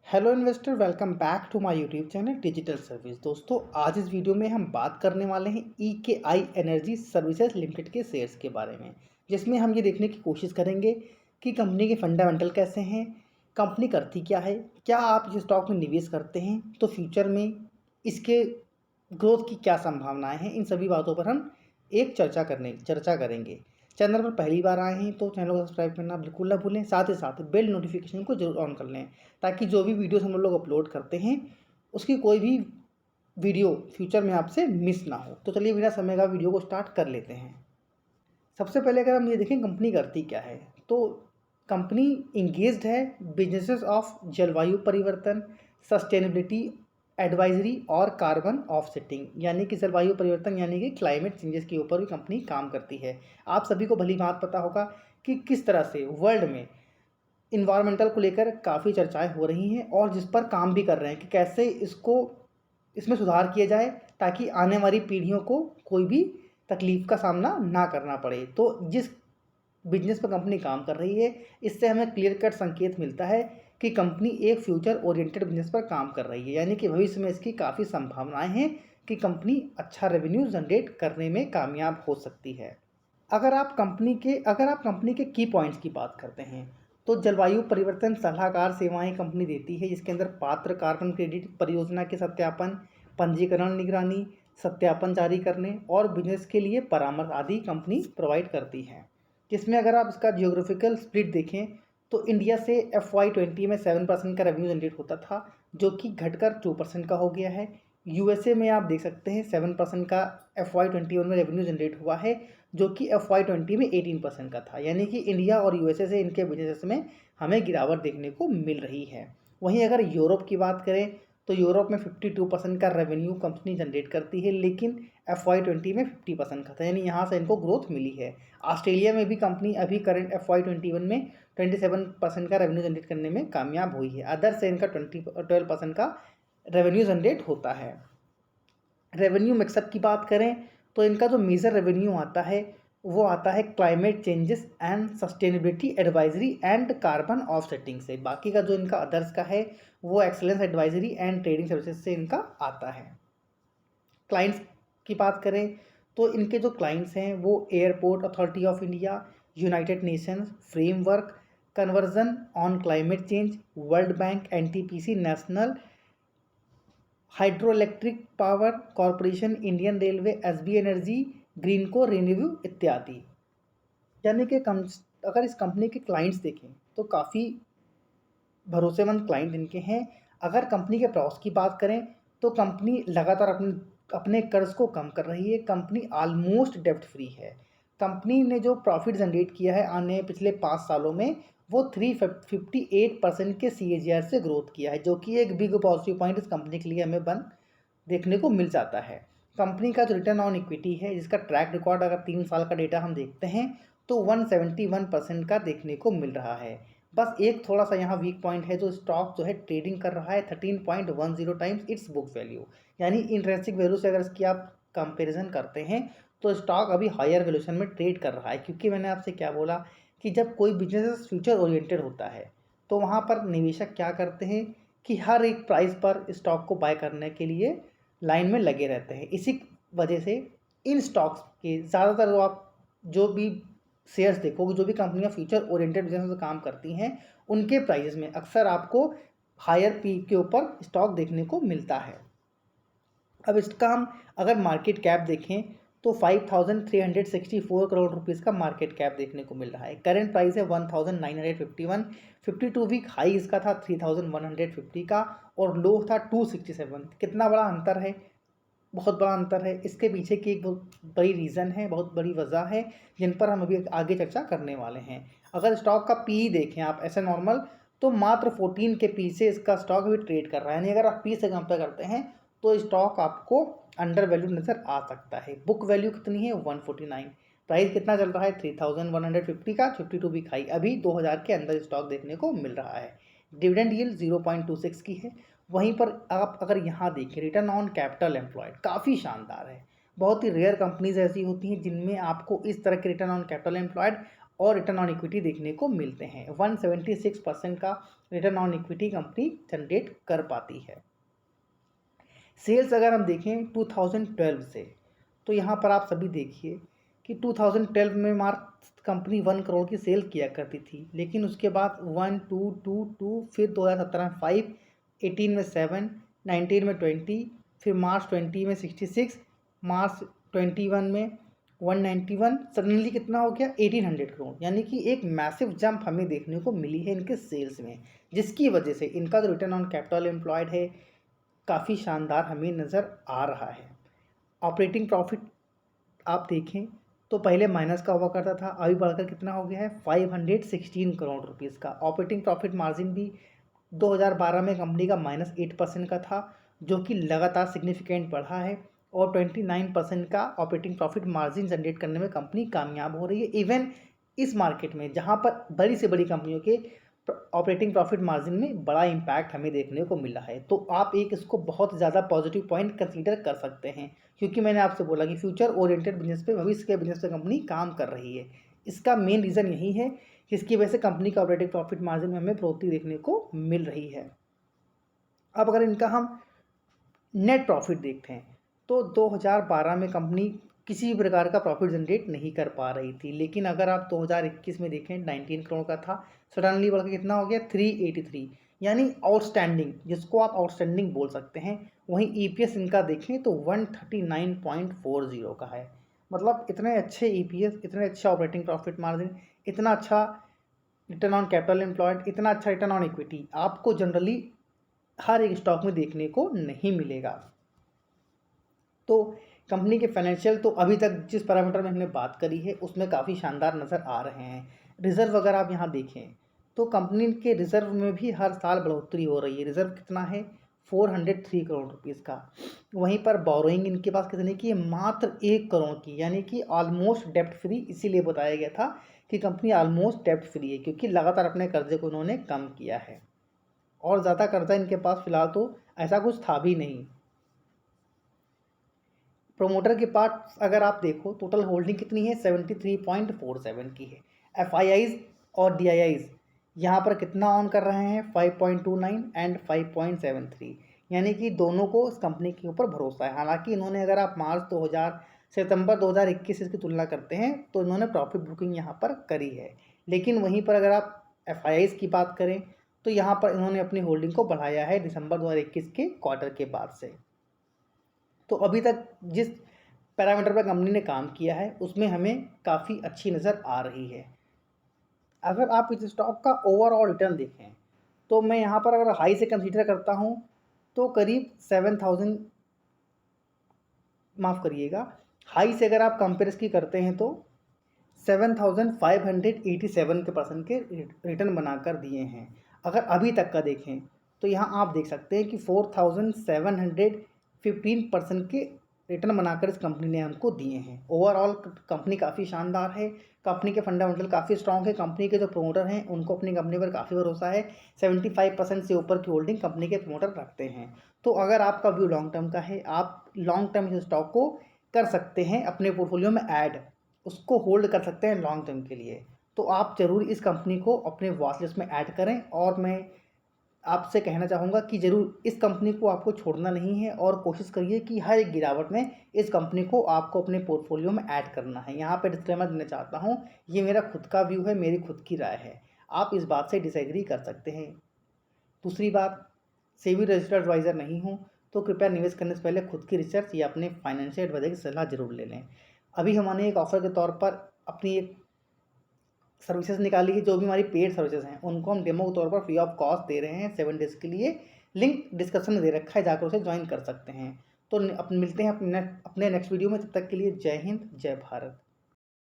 Hello investor, welcome back to my YouTube channel digital service. दोस्तों, आज इस video में हम बात करने वाले हैं EKI एनर्जी सर्विसेज लिमिटेड के शेयर्स के बारे में, जिसमें हम ये देखने की कोशिश करेंगे कि कंपनी के फंडामेंटल कैसे हैं, कंपनी करती क्या है, क्या आप इस स्टॉक में निवेश करते हैं तो फ्यूचर में इसके ग्रोथ की क्या संभावनाएं हैं। इन सभी बातों पर हम एक चर्चा करेंगे। चैनल पर पहली बार आए हैं तो चैनल को सब्सक्राइब करना बिल्कुल ना भूलें, साथ ही साथ बेल नोटिफिकेशन को जरूर ऑन कर लें ताकि जो भी वीडियोस हम लोग अपलोड करते हैं उसकी कोई भी वीडियो फ्यूचर में आपसे मिस ना हो। तो चलिए बिना समय का वीडियो को स्टार्ट कर लेते हैं। सबसे पहले अगर हम ये देखें कंपनी करती क्या है, तो कंपनी इंगेज्ड है बिजनेसेस ऑफ जलवायु परिवर्तन, सस्टेनेबिलिटी एडवाइजरी और कार्बन ऑफसेटिंग, यानी कि जलवायु परिवर्तन यानी कि क्लाइमेट चेंजेस के ऊपर भी कंपनी काम करती है। आप सभी को भली बात पता होगा कि किस तरह से वर्ल्ड में इन्वायरमेंटल को लेकर काफ़ी चर्चाएं हो रही हैं और जिस पर काम भी कर रहे हैं कि कैसे इसमें सुधार किया जाए ताकि आने वाली पीढ़ियों को कोई भी तकलीफ का सामना ना करना पड़े। तो जिस बिजनेस पर कंपनी काम कर रही है, इससे हमें क्लियर कट संकेत मिलता है कि कंपनी एक फ्यूचर ओरिएंटेड बिजनेस पर काम कर रही है, यानी कि भविष्य में इसकी काफ़ी संभावनाएं हैं कि कंपनी अच्छा रेवेन्यू जनरेट करने में कामयाब हो सकती है। अगर आप कंपनी के की पॉइंट्स की बात करते हैं तो जलवायु परिवर्तन सलाहकार सेवाएं कंपनी देती है, जिसके अंदर पात्र कार्बन क्रेडिट परियोजना के सत्यापन, पंजीकरण, निगरानी, सत्यापन जारी करने और बिजनेस के लिए परामर्श आदि कंपनी प्रोवाइड करती है। जिसमें अगर आप इसका जियोग्राफिकल स्प्लिट देखें तो इंडिया से FY20 में 7% का रेवेन्यू जनरेट होता था, जो कि घटकर 2% का हो गया है। USA में आप देख सकते हैं 7% का FY21 में रेवेन्यू जनरेट हुआ है, जो कि FY20 में 18% का था, यानी कि इंडिया और USA से इनके बिजनेस में हमें गिरावट देखने को मिल रही है। वहीं अगर यूरोप की बात करें तो यूरोप में 52% का रेवेन्यू कंपनी जनरेट करती है, लेकिन FY20 में 50% का था, यानी यहाँ से इनको ग्रोथ मिली है। ऑस्ट्रेलिया में भी कंपनी अभी करंट FY21 में 27% का रेवेन्यू जनरेट करने में कामयाब हुई है। अदर से इनका 12% का रेवेन्यू जनरेट होता है। रेवेन्यू मिक्सअप की बात करें तो इनका जो मेजर रेवेन्यू आता है वो आता है climate changes and sustainability advisory and carbon offsetting से। बाकी का जो इनका अदर्स का है वो excellence advisory and trading services से इनका आता है। क्लाइंट्स की बात करें तो इनके जो क्लाइंट्स हैं वो airport authority of India, United Nations framework conversion on climate change, world bank, NTPC national hydro electric power corporation, Indian railway, SB energy, Greenko renew इत्यादि। यानी कि अगर इस कंपनी के क्लाइंट्स देखें तो काफ़ी भरोसेमंद क्लाइंट इनके हैं। अगर कंपनी के प्रॉस की बात करें तो कंपनी लगातार अपने कर्ज को कम कर रही है। कंपनी ऑलमोस्ट डेब्ट फ्री है। कंपनी ने जो प्रॉफिट जनरेट किया है आने पिछले 5 सालों में वो 358% के CAGR से ग्रोथ किया है, जो कि एक बिग पॉजिटिव पॉइंट इस कंपनी के लिए हमें देखने को मिल जाता है। कंपनी का जो रिटर्न ऑन इक्विटी है, जिसका ट्रैक रिकॉर्ड अगर 3 साल का डेटा हम देखते हैं तो 171% का देखने को मिल रहा है। बस एक थोड़ा सा यहाँ वीक पॉइंट है, जो स्टॉक जो है ट्रेडिंग कर रहा है 13.10 टाइम्स इट्स बुक वैल्यू, यानी इंट्रिंसिक वैल्यू से अगर इसकी आप कंपेरिजन करते हैं तो स्टॉक अभी हायर वैल्यूएशन में ट्रेड कर रहा है। क्योंकि मैंने आपसे क्या बोला कि जब कोई बिजनेस फ्यूचर ओरिएंटेड होता है तो वहाँ पर निवेशक क्या करते हैं कि हर एक प्राइस पर स्टॉक को बाय करने के लिए लाइन में लगे रहते हैं। इसी वजह से इन स्टॉक्स के ज़्यादातर जो भी शेयर्स देखोगे, जो भी कंपनियां फ्यूचर ओरिएंटेड बिजनेस में काम करती हैं, उनके प्राइजेस में अक्सर आपको हायर पी के ऊपर स्टॉक देखने को मिलता है। अब इसका हम अगर मार्केट कैप देखें तो 5364 करोड़ रुपीज़ का मार्केट कैप देखने को मिल रहा है। करंट प्राइस है 1951। 52 वीक हाई इसका था 3150 का और लो था 267। कितना बड़ा अंतर है, बहुत बड़ा अंतर है। इसके पीछे की एक बहुत बड़ी रीज़न है, बहुत बड़ी वजह है, जिन पर हम अभी आगे चर्चा करने वाले हैं। अगर स्टॉक का पी देखें आप ऐसे नॉर्मल तो मात्र 14 के पी से इसका स्टॉक भी ट्रेड कर रहा है, यानी अगर आप पी से कंपेयर करते हैं तो स्टॉक आपको अंडर वैल्यू नज़र आ सकता है। बुक वैल्यू कितनी है 149। प्राइस कितना चल रहा है 3150 का, 52 वीक हाई अभी 2000 के अंदर स्टॉक देखने को मिल रहा है। डिविडेंड यील्ड 0.26 की है। वहीं पर आप अगर यहाँ देखें रिटर्न ऑन कैपिटल एम्प्लॉयड काफ़ी शानदार है। बहुत ही रेयर कंपनीज ऐसी होती हैं जिनमें आपको इस तरह के रिटर्न ऑन कैपिटल एम्प्लॉयड और रिटर्न ऑन इक्विटी देखने को मिलते हैं। 176% का return on equity company generate कर पाती है। सेल्स अगर हम देखें 2012 से, तो यहाँ पर आप सभी देखिए कि 2012 में मात्र कंपनी 1 करोड़ की सेल किया करती थी, लेकिन उसके बाद 1 2 2 2 फिर 2017 में 5, 18 में 7, 19 में 20, फिर मार्च 20 में 66, मार्च 21 में 191, सडनली कितना हो गया 1800 करोड़। यानी कि एक मैसिव जंप हमें देखने को मिली है इनके सेल्स में, जिसकी वजह से इनका जो रिटर्न ऑन कैपिटल एम्प्लॉयड है काफ़ी शानदार हमें नज़र आ रहा है। ऑपरेटिंग प्रॉफिट आप देखें तो पहले माइनस का हुआ करता था, अभी बढ़कर कितना हो गया है 516 करोड़ रुपीज़ का। ऑपरेटिंग प्रॉफिट मार्जिन भी 2012 में कंपनी का -8% का था, जो कि लगातार सिग्निफिकेंट बढ़ा है, और 29% का ऑपरेटिंग प्रॉफिट मार्जिन जनरेट करने में कंपनी कामयाब हो रही है। इवन इस मार्केट में जहाँ पर बड़ी से बड़ी कंपनियों के ऑपरेटिंग प्रॉफिट मार्जिन में बड़ा इम्पैक्ट हमें देखने को मिला है, तो आप एक इसको बहुत ज़्यादा पॉजिटिव पॉइंट कंसीडर कर सकते हैं, क्योंकि मैंने आपसे बोला कि फ्यूचर ओरिएंटेड बिजनेस पे, भविष्य के बिजनेस पे कंपनी काम कर रही है। इसका मेन रीज़न यही है कि इसकी वजह से कंपनी का ऑपरेटिंग प्रॉफिट मार्जिन में हमें बढ़ोतरी देखने को मिल रही है। अब अगर इनका हम नेट प्रॉफिट देखते हैं तो 2012 में कंपनी किसी भी प्रकार का प्रॉफिट जनरेट नहीं कर पा रही थी, लेकिन अगर आप 2021 में देखें 19 करोड़ का था, सडनली बढ़ के कितना हो गया 383, यानी आउटस्टैंडिंग, जिसको आप आउटस्टैंडिंग बोल सकते हैं। वहीं ईपीएस इनका देखें तो 139.40 का है। मतलब इतने अच्छे ईपीएस, इतने अच्छा ऑपरेटिंग प्रॉफिट मार्जिन, इतना अच्छा रिटर्न ऑन कैपिटल एम्प्लॉयड, इतना अच्छा रिटर्न ऑन इक्विटी आपको जनरली हर एक स्टॉक में देखने को नहीं मिलेगा। तो कंपनी के फाइनेंशियल तो अभी तक जिस पैरामीटर में हमने बात करी है उसमें काफ़ी शानदार नज़र आ रहे हैं। रिज़र्व अगर आप यहाँ देखें तो कंपनी के रिज़र्व में भी हर साल बढ़ोतरी हो रही है। रिज़र्व कितना है 403 करोड़ रुपीज़ का। वहीं पर बोरोइंग इनके पास कितने की है, मात्र 1 करोड़ की, यानी कि ऑलमोस्ट डेप्ट फ्री। इसीलिए बताया गया था कि कंपनी ऑलमोस्ट डेप्ट फ्री है, क्योंकि लगातार अपने कर्जे को उन्होंने कम किया है, और ज़्यादा कर्जा इनके पास फिलहाल तो ऐसा कुछ था भी नहीं। प्रोमोटर के पास अगर आप देखो टोटल होल्डिंग कितनी है 73.47 की है। एफआईआईज और डीआईआईज यहाँ पर कितना ऑन कर रहे हैं 5.29 एंड 5.73, यानी कि दोनों को इस कंपनी के ऊपर भरोसा है। हालांकि इन्होंने, अगर आप सितंबर 2021 इसकी तुलना करते हैं तो इन्होंने प्रॉफिट बुकिंग यहाँ पर करी है, लेकिन वहीं पर अगर आप एफआईआईज की बात करें तो यहाँ पर इन्होंने अपनी होल्डिंग को बढ़ाया है दिसंबर 2021 के क्वार्टर के बाद से। तो अभी तक जिस पैरामीटर पर कंपनी ने काम किया है उसमें हमें काफ़ी अच्छी नज़र आ रही है। अगर आप इस स्टॉक का ओवरऑल रिटर्न देखें तो मैं यहाँ पर अगर हाई से कंसीडर करता हूँ तो करीब 7000, माफ़ करिएगा, हाई से अगर आप कंपेयर इसकी करते हैं तो 7587% के रिटर्न बनाकर दिए हैं। अगर अभी तक का देखें तो यहाँ आप देख सकते हैं कि 4715% के रिटर्न बनाकर इस कंपनी ने हमको दिए हैं। ओवरऑल कंपनी काफ़ी शानदार है, कंपनी के फंडामेंटल काफ़ी स्ट्रॉन्ग है, कंपनी के जो प्रमोटर हैं उनको अपनी कंपनी पर काफ़ी भरोसा है। 75% से ऊपर की होल्डिंग कंपनी के प्रमोटर रखते हैं। तो अगर आपका व्यू लॉन्ग टर्म का है, आप लॉन्ग टर्म इस स्टॉक को कर सकते हैं अपने पोर्टफोलियो में ऐड, उसको होल्ड कर सकते हैं लॉन्ग टर्म के लिए। तो आप ज़रूर इस कंपनी को अपने वॉच लिस्ट में ऐड करें, और मैं आपसे कहना चाहूँगा कि ज़रूर इस कंपनी को आपको छोड़ना नहीं है, और कोशिश करिए कि हर एक गिरावट में इस कंपनी को आपको अपने पोर्टफोलियो में ऐड करना है। यहाँ पे डिस्क्लेमर देना चाहता हूँ, ये मेरा खुद का व्यू है, मेरी खुद की राय है, आप इस बात से डिसएग्री कर सकते हैं। दूसरी बात, सेबी रजिस्टर्ड एडवाइज़र नहीं हूँ, तो कृपया निवेश करने से पहले खुद की रिसर्च या अपने फाइनेंशियल एडवाइजर की सलाह जरूर ले लें। अभी हमने एक ऑफ़र के तौर पर अपनी एक सर्विसेज निकाली है, जो भी हमारी पेड सर्विसेज हैं उनको हम डेमो के तौर पर फ्री ऑफ कॉस्ट दे रहे हैं 7 डेज़ के लिए। लिंक डिस्क्रिप्शन में दे रखा है, जाकर उसे ज्वाइन कर सकते हैं। तो मिलते हैं अपने नेक्स्ट वीडियो में, तब तक के लिए जय हिंद, जय भारत।